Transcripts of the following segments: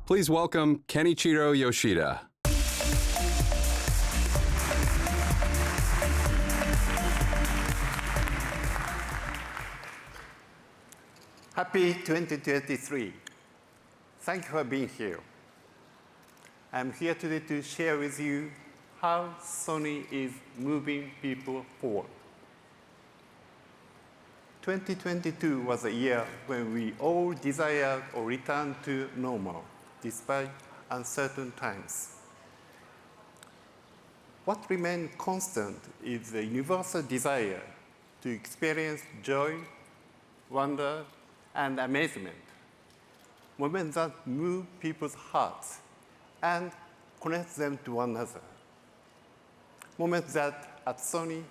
Please welcome Kenichiro Yoshida. Happy 2023. Thank you for being here. I'm here today to share with you how Sony is moving people forward. 2022 was a year when we all desired a return to normal, despite uncertain times. What remained constant is the universal desire to experience joy, wonder, and amazement, moments that move people's hearts and connect them to one another. Moments that at Sony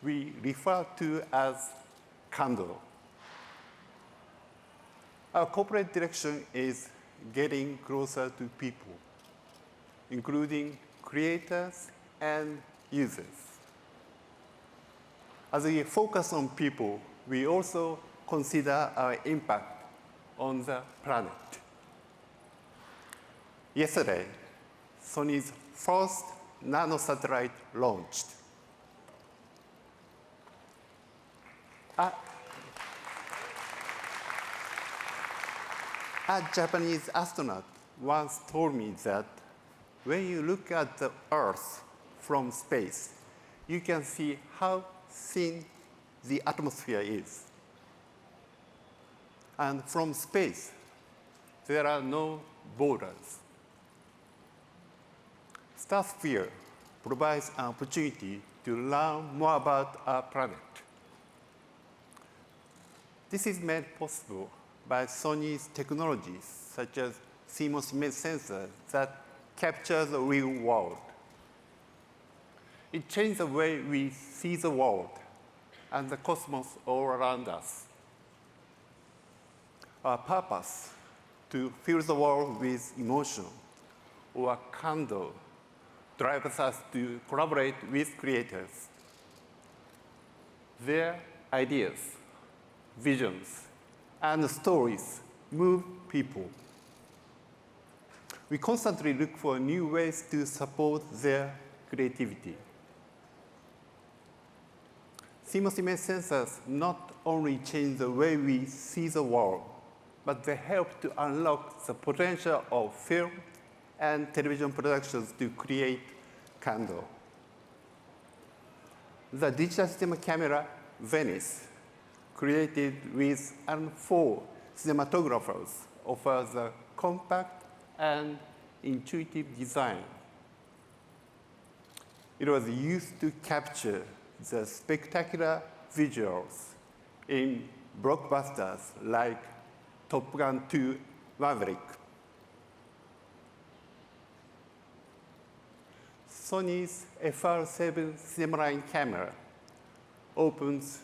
we refer to as Kando. Our corporate direction is getting closer to people, including creators and users. As we focus on people, we also consider our impact on the planet. Yesterday, Sony's first nanosatellite launched. A Japanese astronaut once told me that when you look at the Earth from space, you can see how thin the atmosphere is. And from space, there are no borders. Starsphere provides an opportunity to learn more about our planet. This is made possible by Sony's technologies, such as CMOS image sensors that capture the real world. It changed the way we see the world and the cosmos all around us. Our purpose, to fill the world with emotion, or Kando, drives us to collaborate with creators. Their ideas, visions, and stories move people. We constantly look for new ways to support their creativity. CMOS image sensors not only change the way we see the world, but they help to unlock the potential of film and television productions to create Kando. The digital cinema camera, Venice, created with four cinematographers, offers a compact and intuitive design. It was used to capture the spectacular visuals in blockbusters like Top Gun 2 Maverick. Sony's FR7 Cinemaline camera opens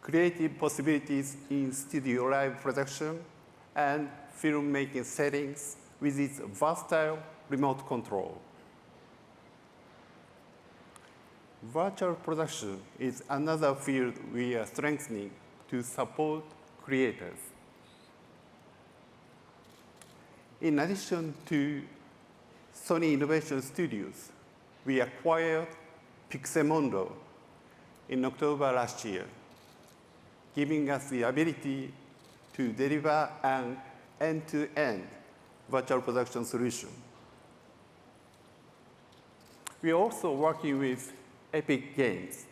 creative possibilities in studio live production and filmmaking settings with its versatile remote control. Virtual production is another field we are strengthening to support creators. In addition to Sony Innovation Studios, we acquired Pixemondo in October last year, giving us the ability to deliver an end-to-end virtual production solution. We are also working with Epic Games.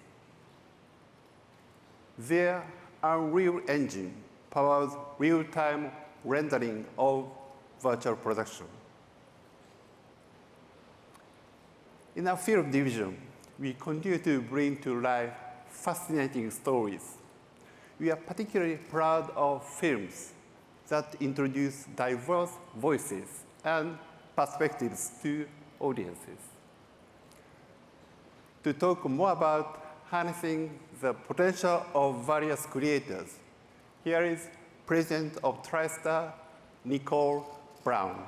Their Unreal Engine powers real-time rendering of virtual production. In our film division, we continue to bring to life fascinating stories. We are particularly proud of films that introduce diverse voices and perspectives to audiences. To talk more about harnessing the potential of various creators, here is President of TriStar, Nicole Brown.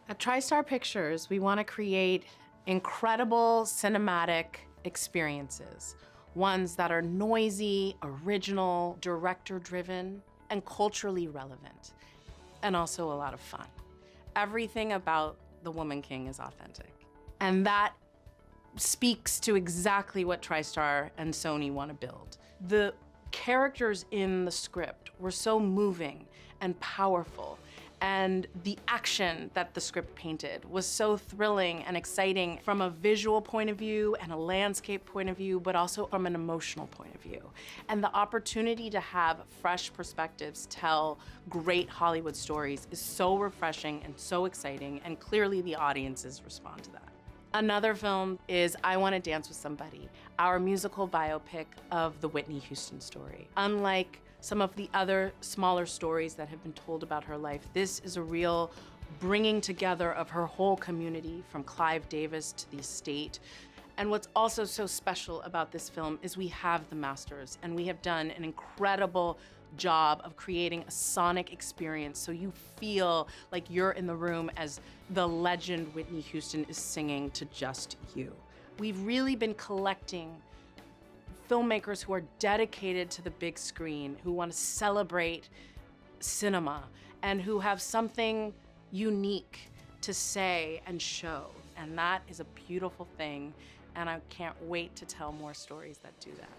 At TriStar Pictures, we want to create incredible cinematic experiences, ones that are noisy, original, director-driven, and culturally relevant, and also a lot of fun. everything about The Woman King is authentic. And that speaks to exactly what TriStar and Sony want to build. The characters in the script were so moving and powerful, and the action that the script painted was so thrilling and exciting from a visual point of view and a landscape point of view, but also from an emotional point of view. And the opportunity to have fresh perspectives tell great Hollywood stories is so refreshing and so exciting, and clearly the audiences respond to that. Another film is I Want to Dance with Somebody, our musical biopic of the Whitney Houston story. Unlike some of the other smaller stories that have been told about her life, this is a real bringing together of her whole community, from Clive Davis to the estate. And what's also so special about this film is we have the masters, and we have done an incredible job of creating a sonic experience so you feel like you're in the room as the legend Whitney Houston is singing to just you. We've really been collecting filmmakers who are dedicated to the big screen, who want to celebrate cinema, and who have something unique to say and show. And that is a beautiful thing, and I can't wait to tell more stories that do that.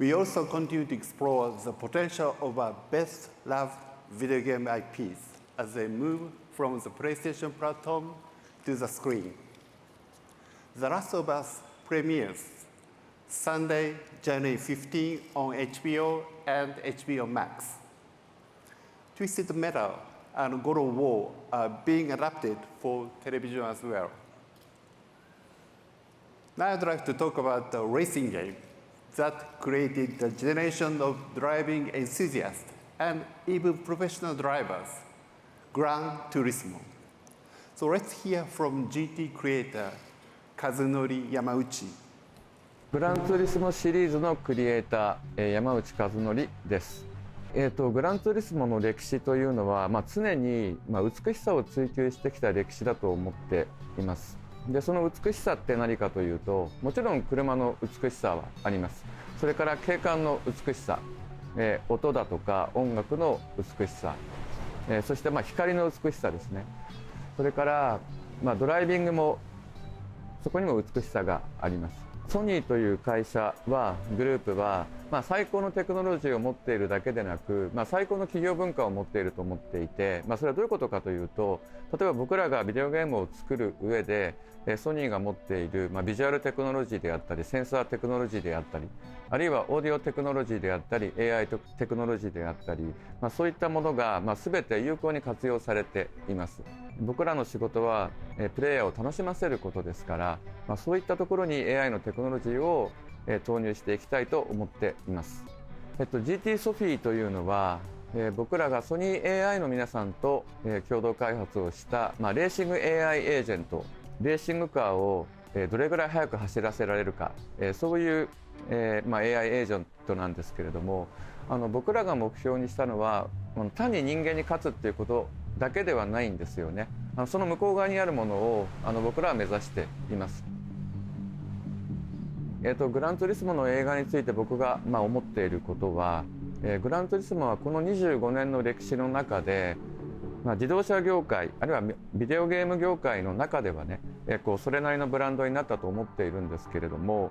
We also continue to explore the potential of our best-loved video game IPs as they move from the PlayStation platform to the screen. The Last of Us premieres Sunday, January 15 on HBO and HBO Max. Twisted Metal and God of War are being adapted for television as well. Now I'd like to talk about the racing game that created the generation of driving enthusiasts and even professional drivers, Gran Turismo. So let's hear from GT creator Kazunori Yamauchi. グランツーリスモシリーズのクリエイター、山内和則です。グランツーリスモの歴史というのは、常に、美しさを追求してきた歴史だと思っています。で、その美しさって何かというと、もちろん車の美しさはあります。それから景観の美しさ、音だとか音楽の美しさ、そして光の美しさですね。それからドライビングもそこにも美しさがあります。ソニーという会社は、グループは、最高のテクノロジーを持っているだけでなく、最高の企業文化を持っていると思っていて、それはどういうことかというと、例えば僕らがビデオゲームを作る上で、ソニーが持っている、ビジュアルテクノロジーであったり、センサーテクノロジーであったり、あるいはオーディオテクノロジーであったり、AI テクノロジーであったり、そういったものが、全て有効に活用されています。僕らの仕事は、プレイヤーを楽しませることですから、そういったところに AI のテクノロジーを、投入していきたいと思っています。GT ソフィーというのは、僕らがソニー AI の皆さんと、共同開発をした、レーシング AI エージェント、レーシングカーを、どれぐらい速く走らせられるか、そういう、AI エージェントなんですけれども、僕らが目標にしたのは単に人間に勝つっていうことだけではないんですよね。その向こう側にあるものを僕らは目指しています。グランツーリスモの映画について僕が思っていることは、グランツーリスモはこの25年の歴史の中で、自動車業界あるいはビデオゲーム業界の中ではね、それなりのブランドになったと思っているんですけれども、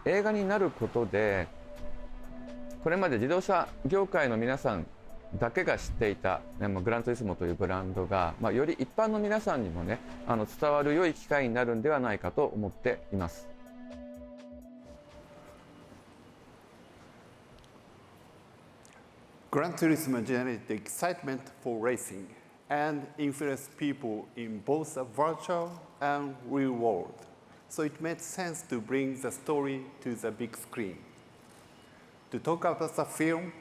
映画になることでこれまで自動車業界の皆さんだけが知っていた、グランツーリスモというブランドが、より一般の皆さんにもね、伝わる良い機会になるんではないかと思っています。Gran Turismo generated excitement for racing and influenced people in both the virtual and real world. So it made sense to bring the story to the big screen. To talk about the film,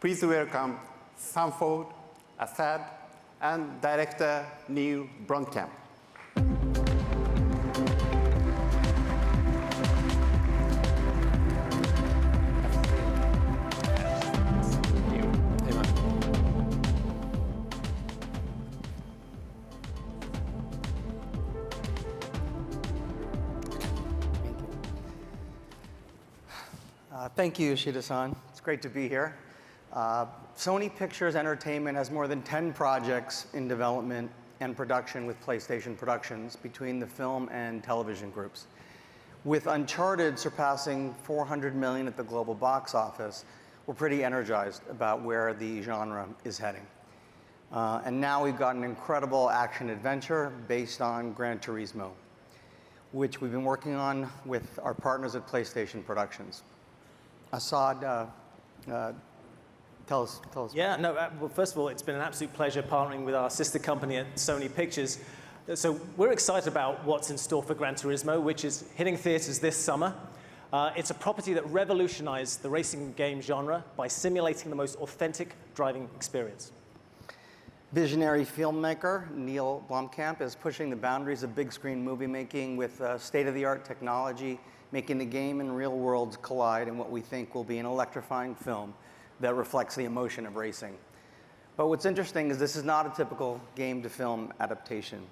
please welcome Sanford, Assad, and director Neil Blomkamp. Thank you, Yoshida-san. It's great to be here. Sony Pictures Entertainment has more than 10 projects in development and production with PlayStation Productions between the film and television groups. With Uncharted surpassing 400 million at the global box office, we're pretty energized about where the genre is heading. And now we've got an incredible action adventure based on Gran Turismo, which we've been working on with our partners at PlayStation Productions. Assad, tell us. Yeah, no, well, first of all, it's been an absolute pleasure partnering with our sister company at Sony Pictures. So we're excited about what's in store for Gran Turismo, which is hitting theaters this summer. It's a property that revolutionized the racing game genre by simulating the most authentic driving experience. Visionary filmmaker Neil Blomkamp is pushing the boundaries of big screen movie making with state-of-the-art technology, making the game and real worlds collide in what we think will be an electrifying film that reflects the emotion of racing. But what's interesting is this is not a typical game-to-film adaptation.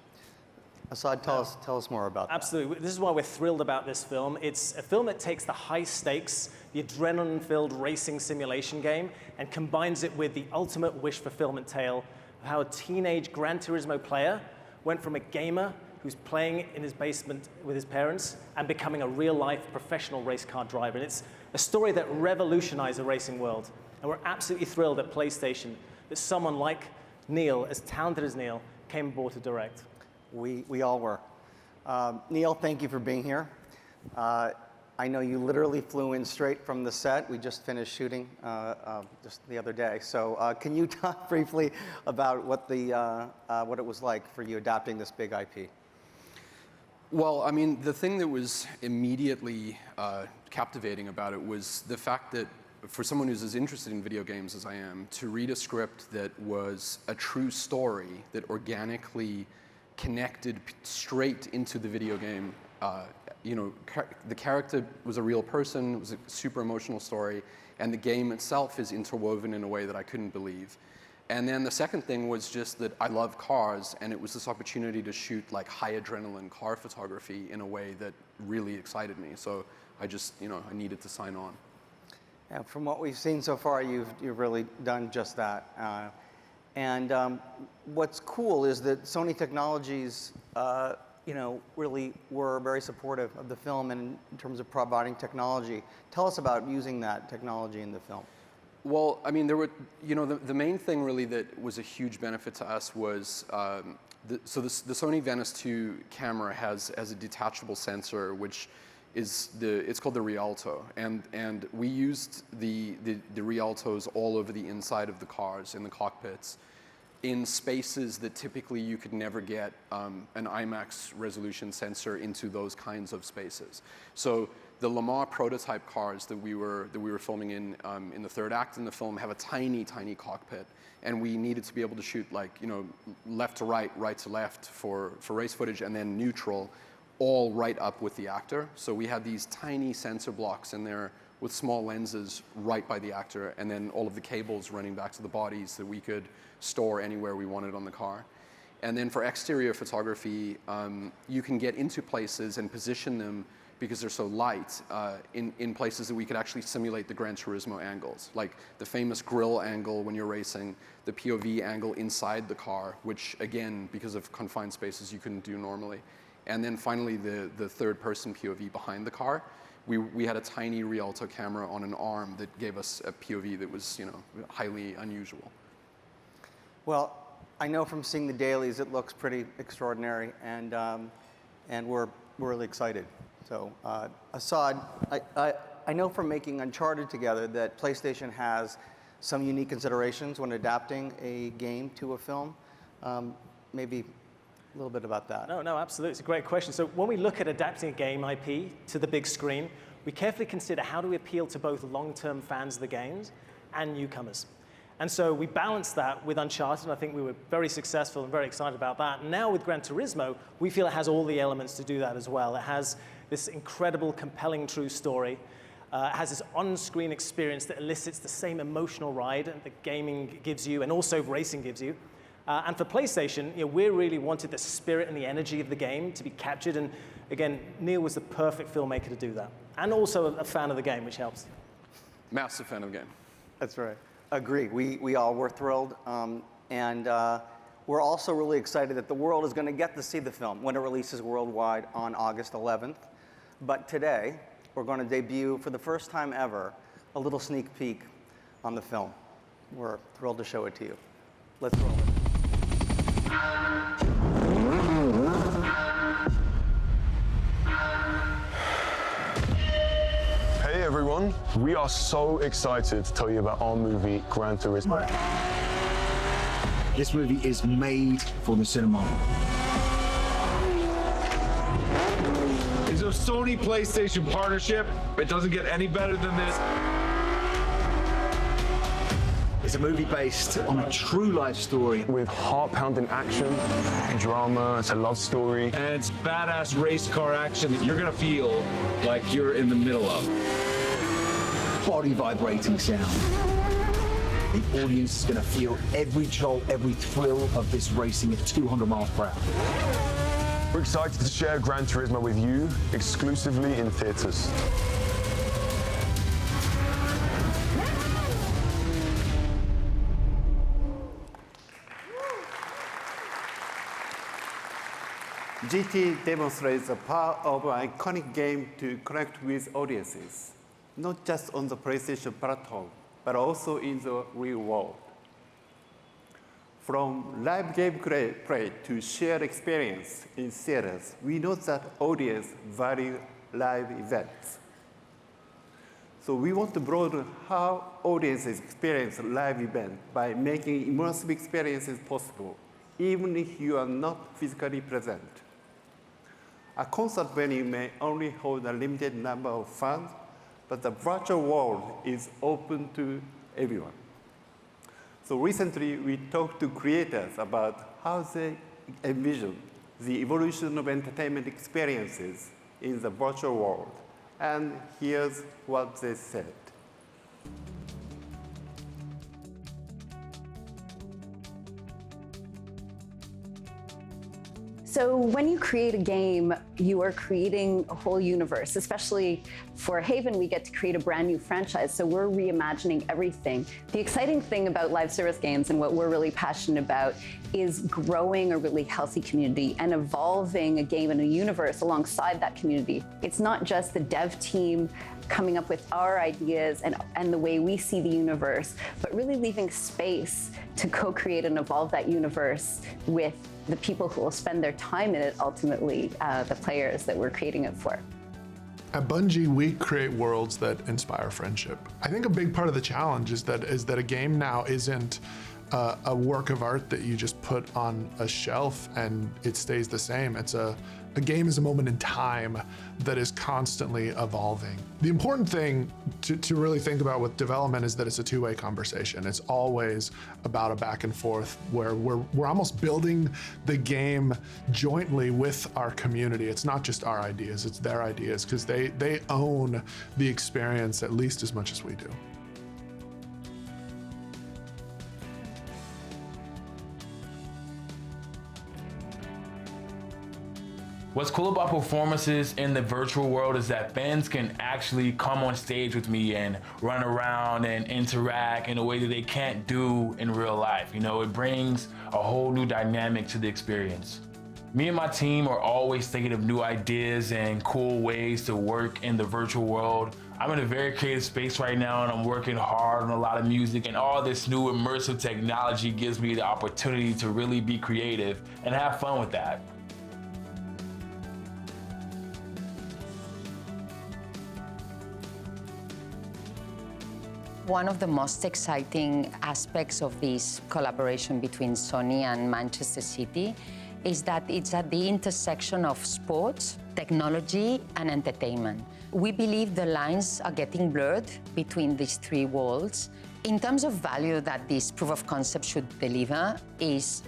Assad, tell us more about that. Absolutely. This is why we're thrilled about this film. It's a film that takes the high stakes, the adrenaline-filled racing simulation game, and combines it with the ultimate wish fulfillment tale of how a teenage Gran Turismo player went from a gamer who's playing in his basement with his parents and becoming a real-life professional race car driver. And it's a story that revolutionized the racing world. And we're absolutely thrilled at PlayStation that someone like Neil, as talented as Neil, came aboard to direct. We all were. Neil, thank you for being here. I know you literally flew in straight from the set. We just finished shooting just the other day. So can you talk briefly about what it was like for you adapting this big IP? Well, I mean, the thing that was immediately captivating about it was the fact that for someone who's as interested in video games as I am, to read a script that was a true story that organically connected straight into the video game. The character was a real person, it was a super emotional story, and the game itself is interwoven in a way that I couldn't believe. And then the second thing was just that I love cars, and it was this opportunity to shoot like high adrenaline car photography in a way that really excited me. So I just, I needed to sign on. Yeah, from what we've seen so far, you've really done just that. And what's cool is that Sony Technologies, really were very supportive of the film and in terms of providing technology. Tell us about using that technology in the film. Well, I mean, there were, the main thing really that was a huge benefit to us was, the Sony Venice 2 camera has a detachable sensor, which is it's called the Rialto, and we used the Rialtos all over the inside of the cars in the cockpits, in spaces that typically you could never get an IMAX resolution sensor into those kinds of spaces. So the Le Mans prototype cars that we were filming in the third act in the film have a tiny, tiny cockpit, and we needed to be able to shoot left to right, right to left for race footage, and then neutral, all right up with the actor. So we had these tiny sensor blocks in there with small lenses right by the actor, and then all of the cables running back to the bodies that we could store anywhere we wanted on the car. And then for exterior photography, you can get into places and position them because they're so light in places that we could actually simulate the Gran Turismo angles, like the famous grill angle when you're racing, the POV angle inside the car, which again, because of confined spaces, you couldn't do normally. And then finally, the third-person POV behind the car. We had a tiny Rialto camera on an arm that gave us a POV that was, highly unusual. Well, I know from seeing the dailies, it looks pretty extraordinary, and we're really excited. So, Assad, I know from making Uncharted together that PlayStation has some unique considerations when adapting a game to a film. Maybe a little bit about that. No, absolutely. It's a great question. So when we look at adapting a game IP to the big screen, we carefully consider how do we appeal to both long-term fans of the games and newcomers. And so we balanced that with Uncharted, and I think we were very successful and very excited about that. And now with Gran Turismo, we feel it has all the elements to do that as well. It has this incredible, compelling, true story. It has this on-screen experience that elicits the same emotional ride that gaming gives you and also racing gives you. And for PlayStation, we really wanted the spirit and the energy of the game to be captured. And again, Neil was the perfect filmmaker to do that. And also a fan of the game, which helps. Massive fan of the game. That's right. Agree. We all were thrilled. And we're also really excited that the world is going to get to see the film when it releases worldwide on August 11th. But today, we're going to debut, for the first time ever, a little sneak peek on the film. We're thrilled to show it to you. Let's roll it. Hey everyone, we are so excited to tell you about our movie, Gran Turismo. This movie is made for the cinema. It's a Sony PlayStation partnership. It doesn't get any better than this. It's a movie based on a true life story. With heart-pounding action, drama, it's a love story. And it's badass race car action that you're gonna feel like you're in the middle of. Body vibrating sound. The audience is going to feel every jolt, every thrill of this racing at 200 miles per hour. We're excited to share Gran Turismo with you exclusively in theaters. GT demonstrates the power of an iconic game to connect with audiences, not just on the PlayStation platform, but also in the real world. From live game play to shared experience in theaters, we know that audience value live events. So we want to broaden how audiences experience a live event by making immersive experiences possible, even if you are not physically present. A concert venue may only hold a limited number of fans, but the virtual world is open to everyone. So recently, we talked to creators about how they envision the evolution of entertainment experiences in the virtual world. And here's what they said. So when you create a game, you are creating a whole universe. Especially for Haven, we get to create a brand new franchise, so we're reimagining everything. The exciting thing about live service games and what we're really passionate about is growing a really healthy community and evolving a game and a universe alongside that community. It's not just the dev team coming up with our ideas and the way we see the universe, but really leaving space to co-create and evolve that universe with the people who will spend their time in it, ultimately, the players that we're creating it for. At Bungie, we create worlds that inspire friendship. I think a big part of the challenge is that a game now isn't a work of art that you just put on a shelf and it stays the same. A game is a moment in time that is constantly evolving. The important thing to really think about with development is that it's a two-way conversation. It's always about a back and forth where we're almost building the game jointly with our community. It's not just our ideas, it's their ideas, because they own the experience at least as much as we do. What's cool about performances in the virtual world is that fans can actually come on stage with me and run around and interact in a way that they can't do in real life. You know, it brings a whole new dynamic to the experience. Me and my team are always thinking of new ideas and cool ways to work in the virtual world. I'm in a very creative space right now and I'm working hard on a lot of music, and all this new immersive technology gives me the opportunity to really be creative and have fun with that. One of the most exciting aspects of this collaboration between Sony and Manchester City is that it's at the intersection of sports, technology, and entertainment. We believe the lines are getting blurred between these three worlds. In terms of value that this proof of concept should deliver is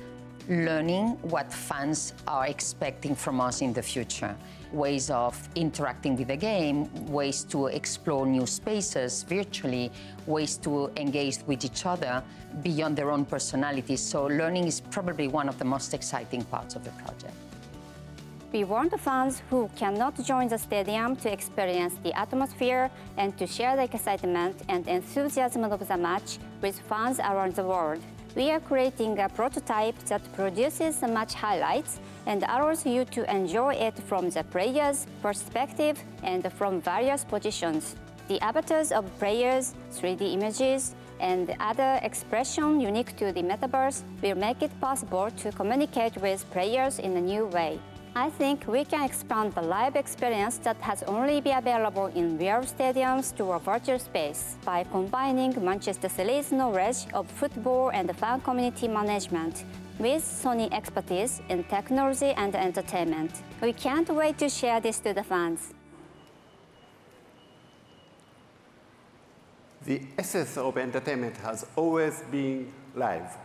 learning what fans are expecting from us in the future. Ways of interacting with the game, ways to explore new spaces virtually, ways to engage with each other beyond their own personalities. So learning is probably one of the most exciting parts of the project. We want fans who cannot join the stadium to experience the atmosphere and to share the excitement and enthusiasm of the match with fans around the world. We are creating a prototype that produces the match highlights and allows you to enjoy it from the player's perspective and from various positions. The avatars of players, 3D images, and other expression unique to the metaverse will make it possible to communicate with players in a new way. I think we can expand the live experience that has only been available in real stadiums to a virtual space by combining Manchester City's knowledge of football and fan community management with Sony expertise in technology and entertainment. We can't wait to share this to the fans. The essence of entertainment has always been live.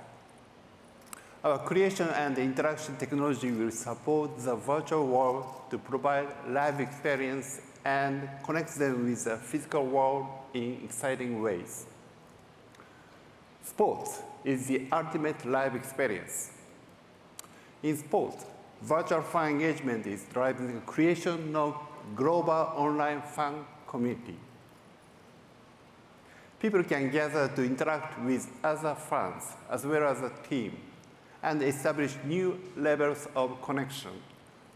Our creation and interaction technology will support the virtual world to provide live experience and connect them with the physical world in exciting ways. Sports is the ultimate live experience. In sports, virtual fan engagement is driving the creation of global online fan community. People can gather to interact with other fans as well as a team and establish new levels of connection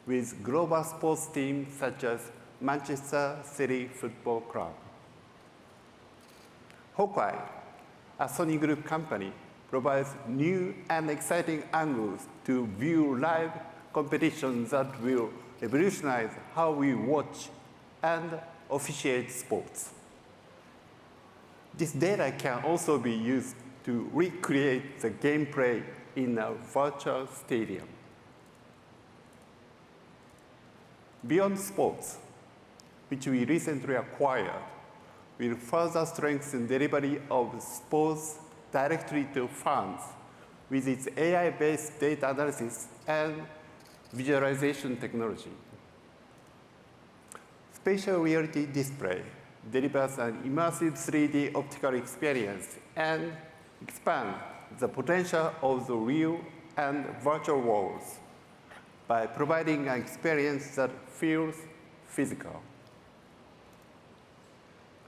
with global sports teams such as Manchester City Football Club. Hawkeye, a Sony Group company, provides new and exciting angles to view live competitions that will revolutionize how we watch and officiate sports. This data can also be used to recreate the gameplay in a virtual stadium. Beyond Sports, which we recently acquired, will further strengthen delivery of sports directly to fans with its AI-based data analysis and visualization technology. Spatial reality display delivers an immersive 3D optical experience and expands the potential of the real and virtual worlds by providing an experience that feels physical.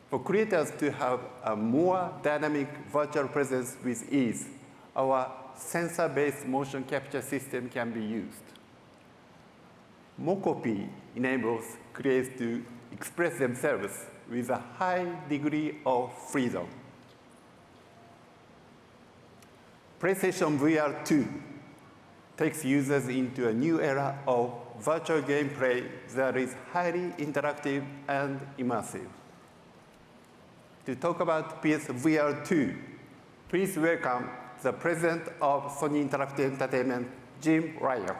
For creators to have a more dynamic virtual presence with ease, our sensor-based motion capture system can be used. Mocopy enables creators to express themselves with a high degree of freedom. PlayStation VR 2 takes users into a new era of virtual gameplay that is highly interactive and immersive. To talk about PSVR 2, please welcome the president of Sony Interactive Entertainment, Jim Ryan.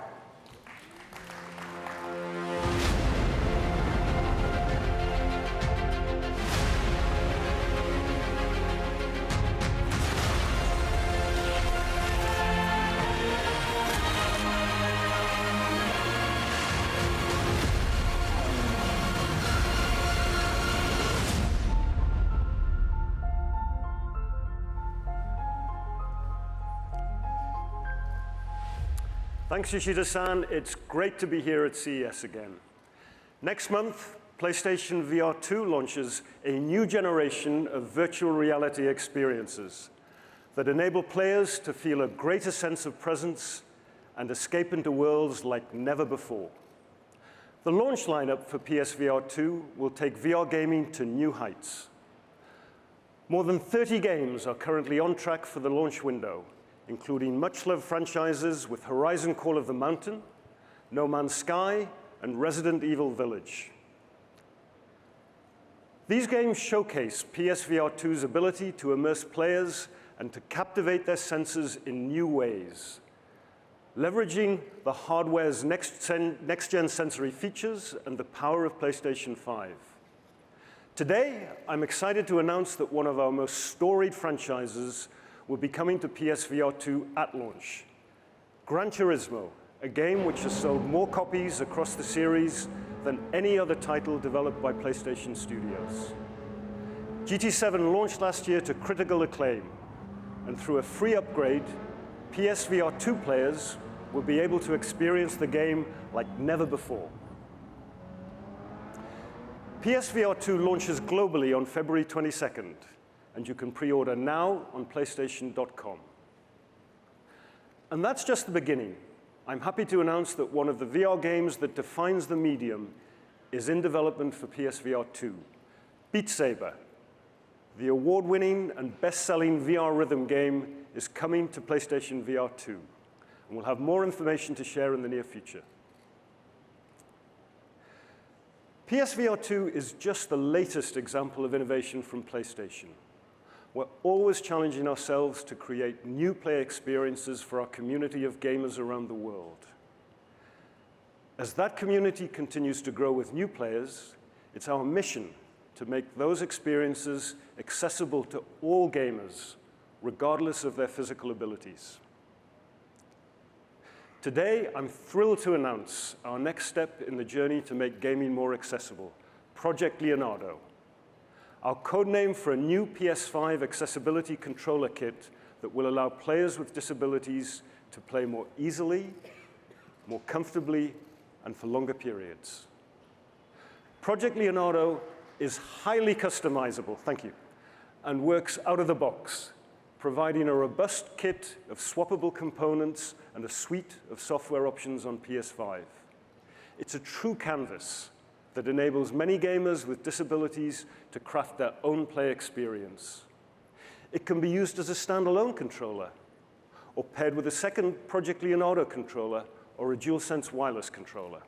Thanks, Yoshida-san. It's great to be here at CES again. Next month, PlayStation VR 2 launches a new generation of virtual reality experiences that enable players to feel a greater sense of presence and escape into worlds like never before. The launch lineup for PSVR 2 will take VR gaming to new heights. More than 30 games are currently on track for the launch window, including much-loved franchises with Horizon Call of the Mountain, No Man's Sky, and Resident Evil Village. These games showcase PSVR 2's ability to immerse players and to captivate their senses in new ways, leveraging the hardware's next-gen sensory features and the power of PlayStation 5. Today, I'm excited to announce that one of our most storied franchises will be coming to PSVR 2 at launch. Gran Turismo, a game which has sold more copies across the series than any other title developed by PlayStation Studios. GT7 launched last year to critical acclaim, and through a free upgrade, PSVR 2 players will be able to experience the game like never before. PSVR 2 launches globally on February 22nd, and you can pre-order now on PlayStation.com. And that's just the beginning. I'm happy to announce that one of the VR games that defines the medium is in development for PSVR 2, Beat Saber. The award-winning and best-selling VR rhythm game is coming to PlayStation VR 2, and we'll have more information to share in the near future. PSVR 2 is just the latest example of innovation from PlayStation. We're always challenging ourselves to create new play experiences for our community of gamers around the world. As that community continues to grow with new players, it's our mission to make those experiences accessible to all gamers, regardless of their physical abilities. Today, I'm thrilled to announce our next step in the journey to make gaming more accessible, Project Leonardo, our codename for a new PS5 accessibility controller kit that will allow players with disabilities to play more easily, more comfortably, and for longer periods. Project Leonardo is highly customizable, thank you, and works out of the box, providing a robust kit of swappable components and a suite of software options on PS5. It's a true canvas that enables many gamers with disabilities to craft their own play experience. It can be used as a standalone controller, or paired with a second Project Leonardo controller or a DualSense wireless controller.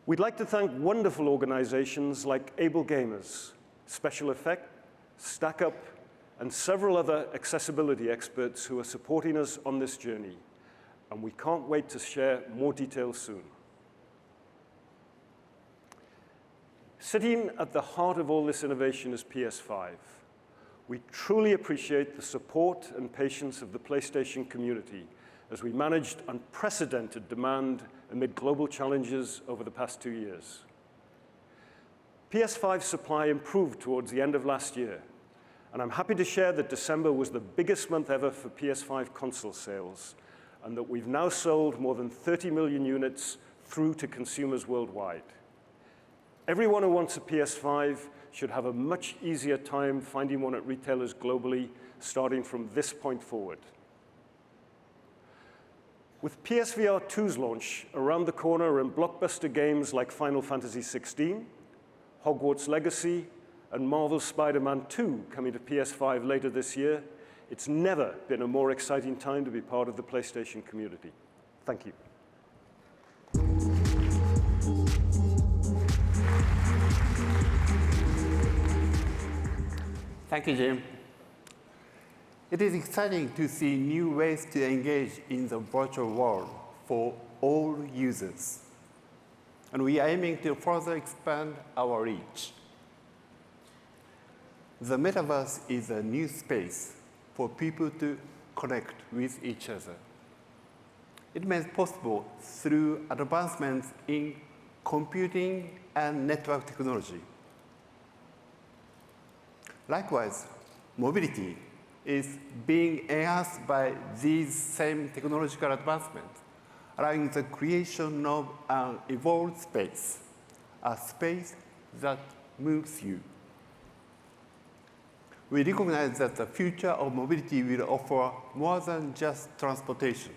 We'd like to thank wonderful organizations like Able Gamers, Special Effect, StackUp, and several other accessibility experts who are supporting us on this journey, and we can't wait to share more details soon. Sitting at the heart of all this innovation is PS5. We truly appreciate the support and patience of the PlayStation community as we managed unprecedented demand amid global challenges over the past 2 years. PS5 supply improved towards the end of last year, and I'm happy to share that December was the biggest month ever for PS5 console sales, and that we've now sold more than 30 million units through to consumers worldwide. Everyone who wants a PS5 should have a much easier time finding one at retailers globally, starting from this point forward. With PSVR 2's launch around the corner and blockbuster games like Final Fantasy XVI, Hogwarts Legacy, and Marvel's Spider-Man 2 coming to PS5 later this year, it's never been a more exciting time to be part of the PlayStation community. Thank you. Thank you, Jim. It is exciting to see new ways to engage in the virtual world for all users. And we are aiming to further expand our reach. The metaverse is a new space for people to connect with each other. It made possible through advancements in computing and network technology. Likewise, mobility is being enhanced by these same technological advancements, allowing the creation of an evolved space, a space that moves you. We recognize that the future of mobility will offer more than just transportation.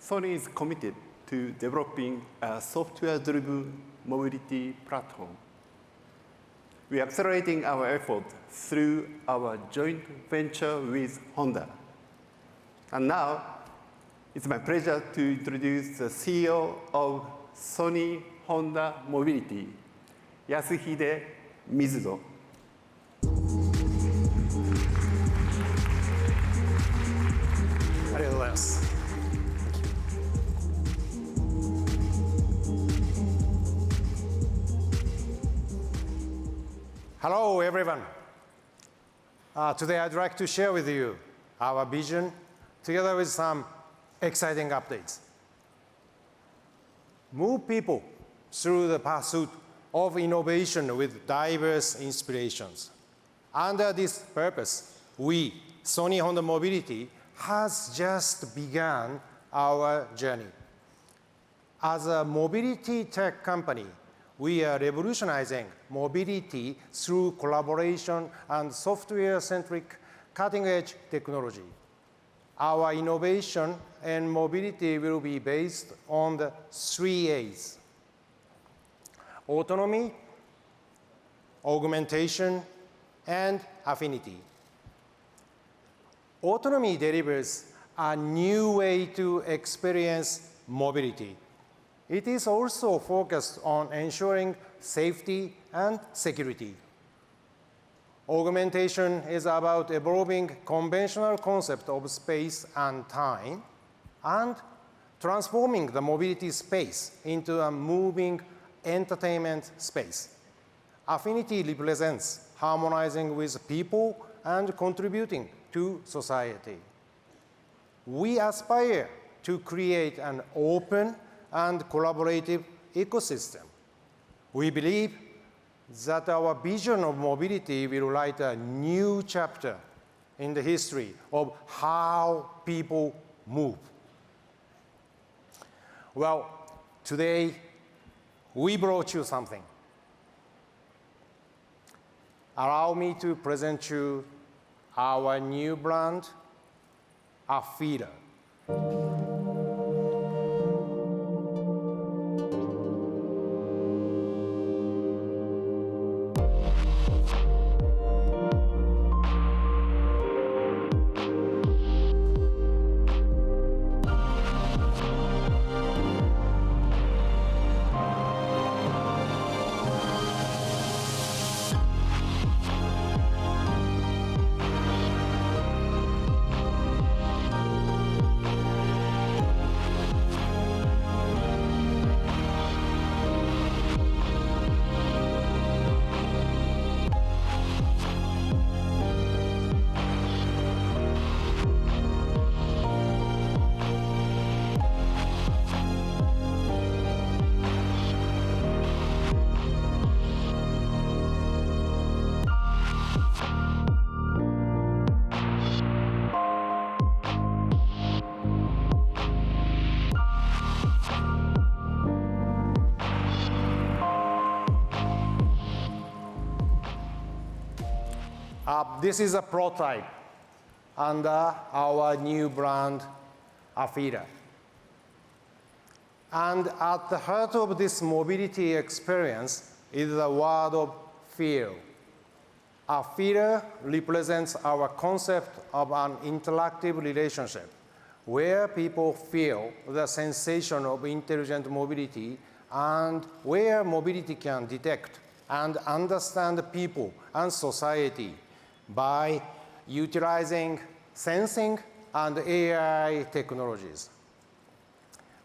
Sony is committed to developing a software-driven mobility platform. We are accelerating our effort through our joint venture with Honda. And now, it's my pleasure to introduce the CEO of Sony Honda Mobility, Yasuhide Mizuno. Hello, everyone. Today, I'd like to share with you our vision, together with some exciting updates. Move people through the pursuit of innovation with diverse inspirations. Under this purpose, we, Sony Honda Mobility, has just begun our journey. As a mobility tech company, we are revolutionizing mobility through collaboration and software-centric cutting-edge technology. Our innovation and mobility will be based on the 3 A's: autonomy, augmentation, and affinity. Autonomy delivers a new way to experience mobility. It is also focused on ensuring safety and security. Augmentation is about evolving conventional concept of space and time and transforming the mobility space into a moving entertainment space. Affinity represents harmonizing with people and contributing to society. We aspire to create an open and collaborative ecosystem. We believe that our vision of mobility will write a new chapter in the history of how people move. Well, today we brought you something. Allow me to present you our new brand, Afeela. This is a prototype under our new brand, Afeela. And at the heart of this mobility experience is the word of feel. Afeela represents our concept of an interactive relationship where people feel the sensation of intelligent mobility and where mobility can detect and understand people and society by utilizing sensing and AI technologies.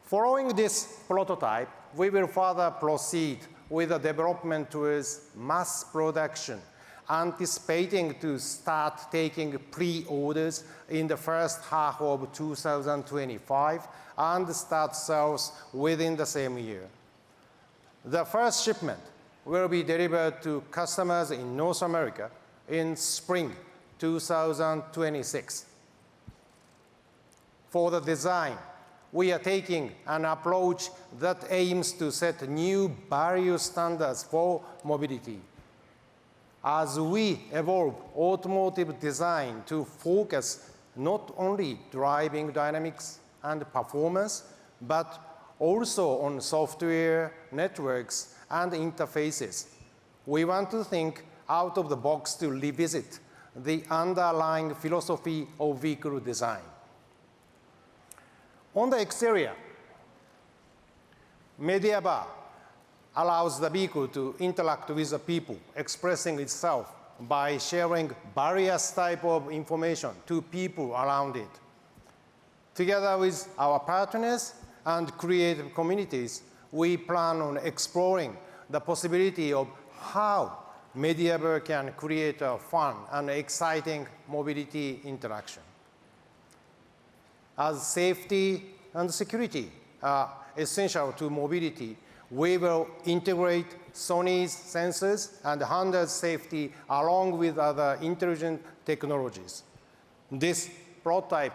Following this prototype, we will further proceed with the development towards mass production, anticipating to start taking pre-orders in the first half of 2025 and start sales within the same year. The first shipment will be delivered to customers in North America in spring 2026. For the design, we are taking an approach that aims to set new value standards for mobility. As we evolve automotive design to focus not only driving dynamics and performance, but also on software, networks, and interfaces, we want to think out of the box to revisit the underlying philosophy of vehicle design. On the exterior, Media Bar allows the vehicle to interact with the people, expressing itself by sharing various types of information to people around it. Together with our partners and creative communities, we plan on exploring the possibility of how Mediaver can create a fun and exciting mobility interaction. As safety and security are essential to mobility, we will integrate Sony's sensors and Honda's safety along with other intelligent technologies. This prototype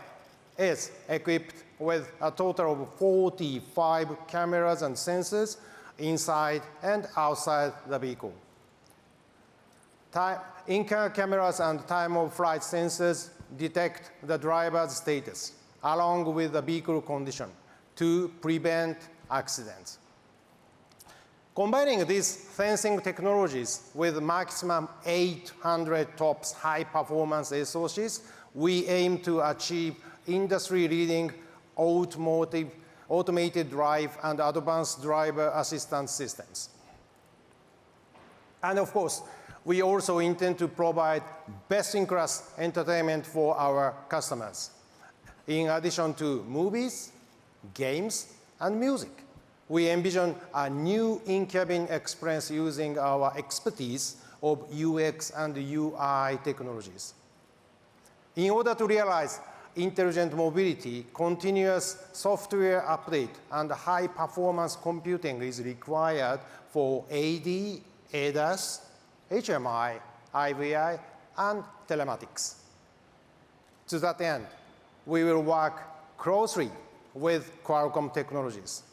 is equipped with a total of 45 cameras and sensors inside and outside the vehicle. In-car cameras and time-of-flight sensors detect the driver's status along with the vehicle condition to prevent accidents. Combining these sensing technologies with maximum 800 TOPS high-performance SoCs, we aim to achieve industry-leading automated drive and advanced driver assistance systems. And of course, we also intend to provide best-in-class entertainment for our customers. In addition to movies, games, and music, we envision a new in-cabin experience using our expertise of UX and UI technologies. In order to realize intelligent mobility, continuous software update and high-performance computing is required for AD, ADAS, HMI, IVI, and telematics. To that end, we will work closely with Qualcomm Technologies.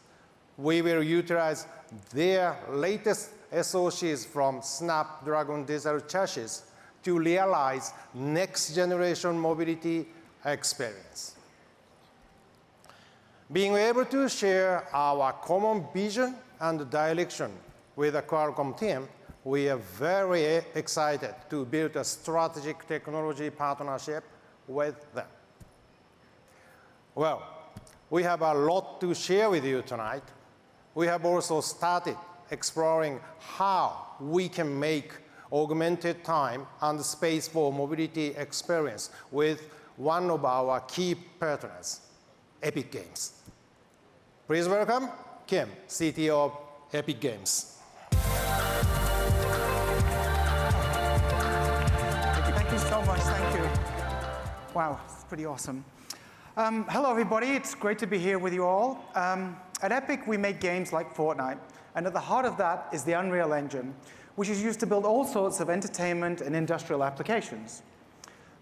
We will utilize their latest SoCs from Snapdragon Digital Chassis to realize next-generation mobility experience. Being able to share our common vision and direction with the Qualcomm team, we are very excited to build a strategic technology partnership with them. Well, we have a lot to share with you tonight. We have also started exploring how we can make augmented time and space for mobility experience with one of our key partners, Epic Games. Please welcome Kim, CTO of Epic Games. Thank you so much. Thank you. Wow, it's pretty awesome. Hello, everybody. It's great to be here with you all. At Epic, we make games like Fortnite, and at the heart of that is the Unreal Engine, which is used to build all sorts of entertainment and industrial applications.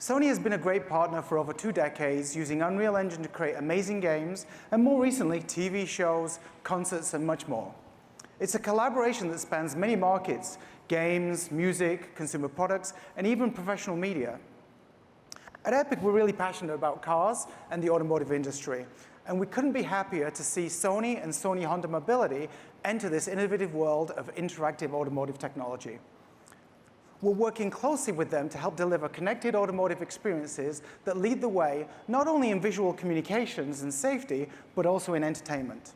Sony has been a great partner for over 2 decades, using Unreal Engine to create amazing games, and more recently, TV shows, concerts, and much more. It's a collaboration that spans many markets: games, music, consumer products, and even professional media. At Epic, we're really passionate about cars and the automotive industry, and we couldn't be happier to see Sony and Sony Honda Mobility enter this innovative world of interactive automotive technology. We're working closely with them to help deliver connected automotive experiences that lead the way not only in visual communications and safety, but also in entertainment.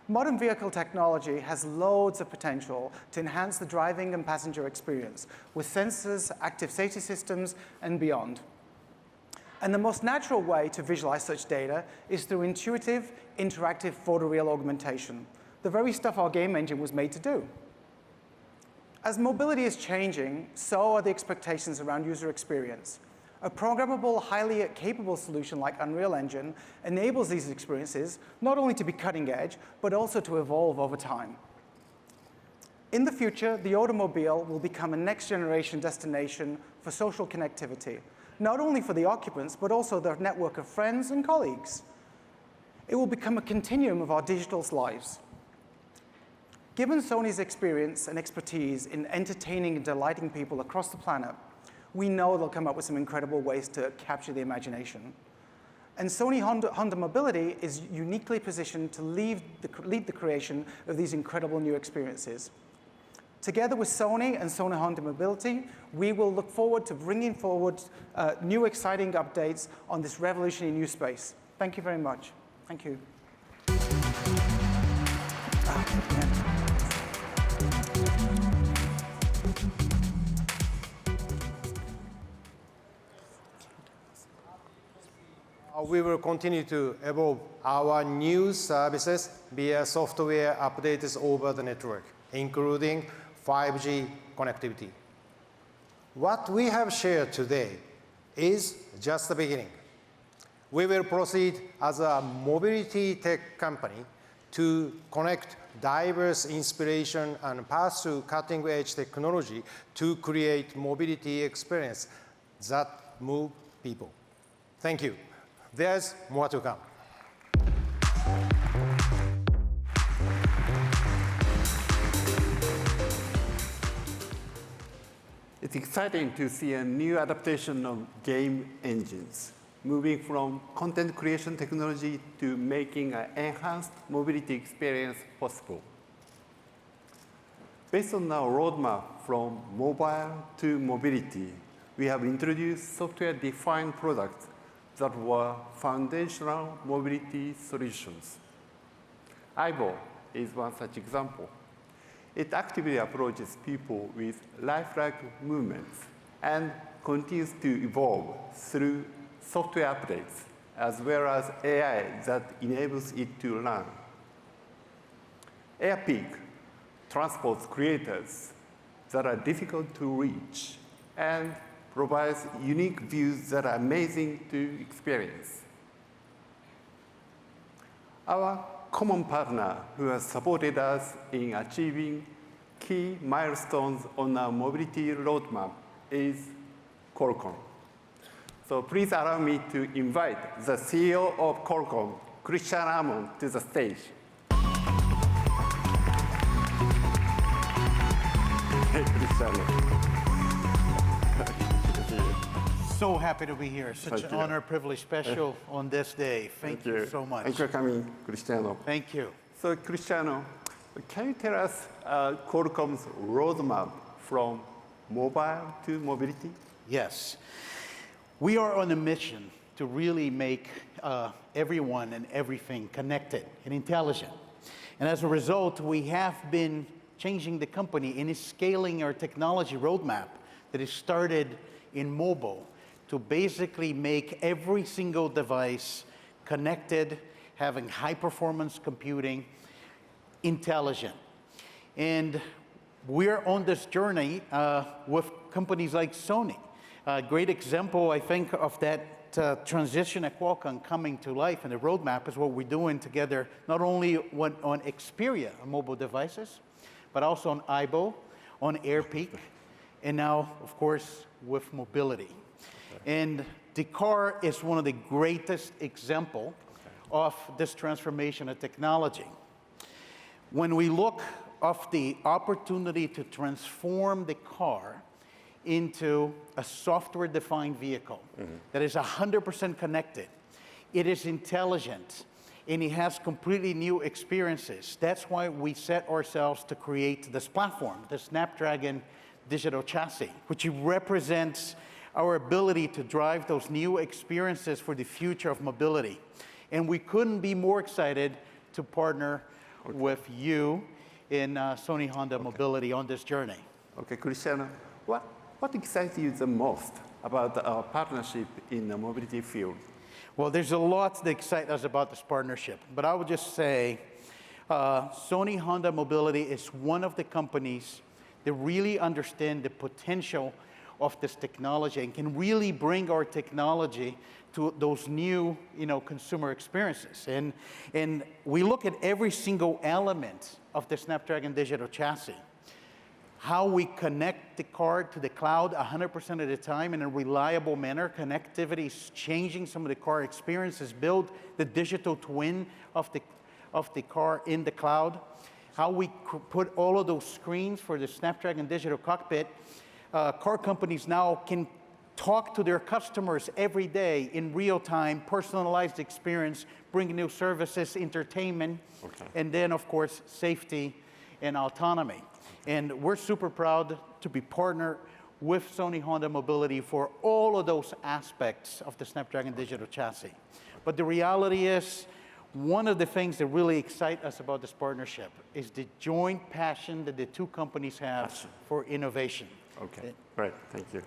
Modern vehicle technology has loads of potential to enhance the driving and passenger experience with sensors, active safety systems, and beyond. And the most natural way to visualize such data is through intuitive, interactive photoreal augmentation, the very stuff our game engine was made to do. As mobility is changing, so are the expectations around user experience. A programmable, highly capable solution like Unreal Engine enables these experiences not only to be cutting edge, but also to evolve over time. In the future, the automobile will become a next-generation destination for social connectivity, not only for the occupants, but also their network of friends and colleagues. It will become a continuum of our digital lives. Given Sony's experience and expertise in entertaining and delighting people across the planet, we know they'll come up with some incredible ways to capture the imagination. And Sony Honda Mobility is uniquely positioned to lead the creation of these incredible new experiences. Together with Sony and Sony Honda Mobility, we will look forward to bringing forward new exciting updates on this revolutionary new space. Thank you very much. Thank you. We will continue to evolve our new services via software updates over the network, including 5G connectivity. What we have shared today is just the beginning. We will proceed as a mobility tech company to connect diverse inspiration and pursue cutting-edge technology to create mobility experience that move people. Thank you. There's more to come. It's exciting to see a new adaptation of game engines, moving from content creation technology to making an enhanced mobility experience possible. Based on our roadmap from mobile to mobility, we have introduced software-defined products that were foundational mobility solutions. Aibo is one such example. It actively approaches people with lifelike movements and continues to evolve through software updates, as well as AI that enables it to learn. AirPeak transports creators that are difficult to reach and provides unique views that are amazing to experience. Our common partner who has supported us in achieving key milestones on our mobility roadmap is Qualcomm. So please allow me to invite the CEO of Qualcomm, Christian Amon, to the stage. Hey, Cristiano. So happy to be here. Such Thank an you. honor, privilege, special on this day. Thank you so much. Thank you for coming, Cristiano. Thank you. So, Cristiano, can you tell us Qualcomm's roadmap from mobile to mobility? Yes. We are on a mission to really make everyone and everything connected and intelligent. And as a result, we have been changing the company and is scaling our technology roadmap that is started in mobile to basically make every single device connected, having high performance computing, intelligent. And we're on this journey with companies like Sony. A great example, I think, of that transition at Qualcomm coming to life and the roadmap is what we're doing together, not only on Xperia on mobile devices, but also on Aibo, on AirPeak, and now, of course, with mobility. And the car is one of the greatest examples of this transformation of technology. When we look at the opportunity to transform the car into a software-defined vehicle that is 100% connected, it is intelligent, and it has completely new experiences. That's why we set ourselves to create this platform, the Snapdragon Digital Chassis, which represents our ability to drive those new experiences for the future of mobility. And we couldn't be more excited to partner with you in Sony Honda Mobility on this journey. Okay, Cristiano, what excites you the most about our partnership in the mobility field? Well, there's a lot that excites us about this partnership, but I would just say Sony Honda Mobility is one of the companies that really understand the potential of this technology and can really bring our technology to those new, consumer experiences. And we look at every single element of the Snapdragon Digital Chassis, how we connect the car to the cloud 100% of the time in a reliable manner. Connectivity is changing some of the car experiences, build the digital twin of the car in the cloud, how we put all of those screens for the Snapdragon Digital Cockpit. Car companies now can talk to their customers every day in real time, personalized experience, bring new services, entertainment, and then, of course, safety and autonomy. And we're super proud to be partnered with Sony Honda Mobility for all of those aspects of the Snapdragon Digital Chassis. But the reality is, one of the things that really excite us about this partnership is the joint passion that the two companies have for innovation. Okay, great, thank you.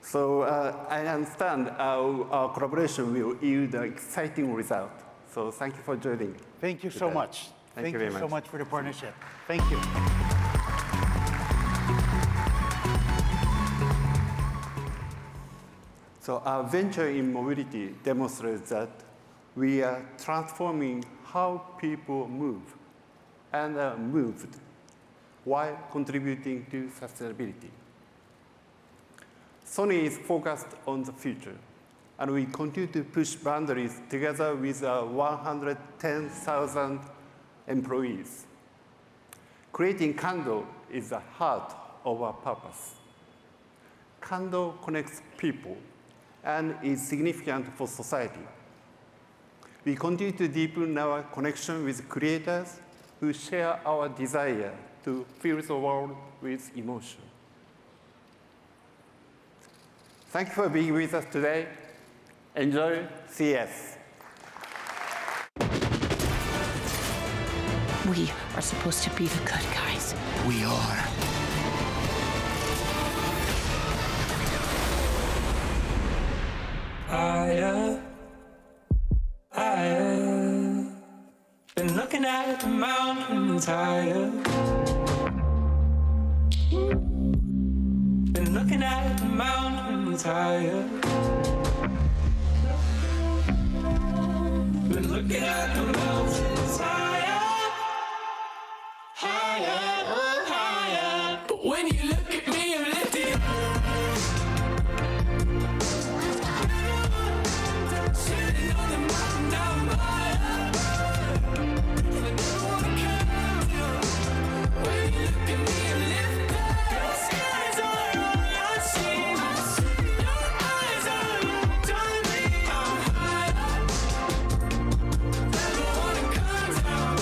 So I understand our collaboration will yield an exciting result. So thank you for joining. Thank you so much. Thank you very so much. much for the partnership. Thank you. So our venture in mobility demonstrates that we are transforming how people move and are moved while contributing to sustainability. Sony is focused on the future, and we continue to push boundaries together with 110,000 employees. Creating Kando is the heart of our purpose. Kando connects people and is significant for society. We continue to deepen our connection with creators who share our desire to fill the world with emotion. Thank you for being with us today. Enjoy CES. We are supposed to be the good guys. We are. I've been looking at the mountains higher. Been looking at the mountains higher. Been looking at the mountains higher, higher, oh higher. But when you look at me, I'm lifted. Sitting on the mountain down higher. And I never wanna come down. When you look at me, I'm lifted. Your skies are all I see. Your eyes are locked on me. I'm higher. Never wanna come down.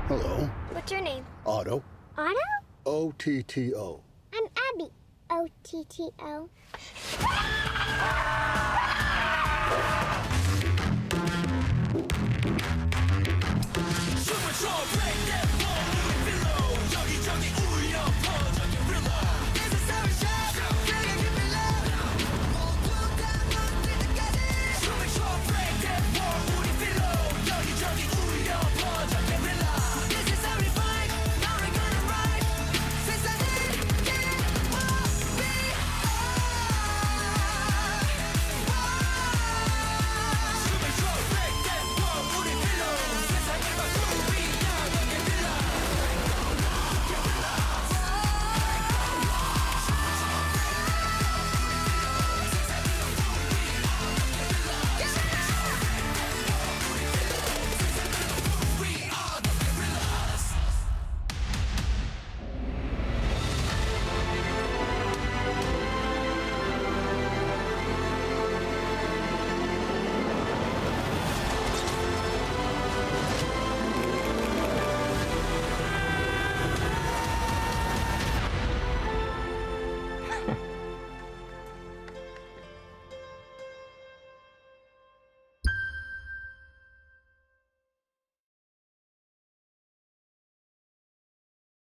Hello. What's your name? Otto. Otto? O-T-T-O. I'm Abby. O-T-T-O.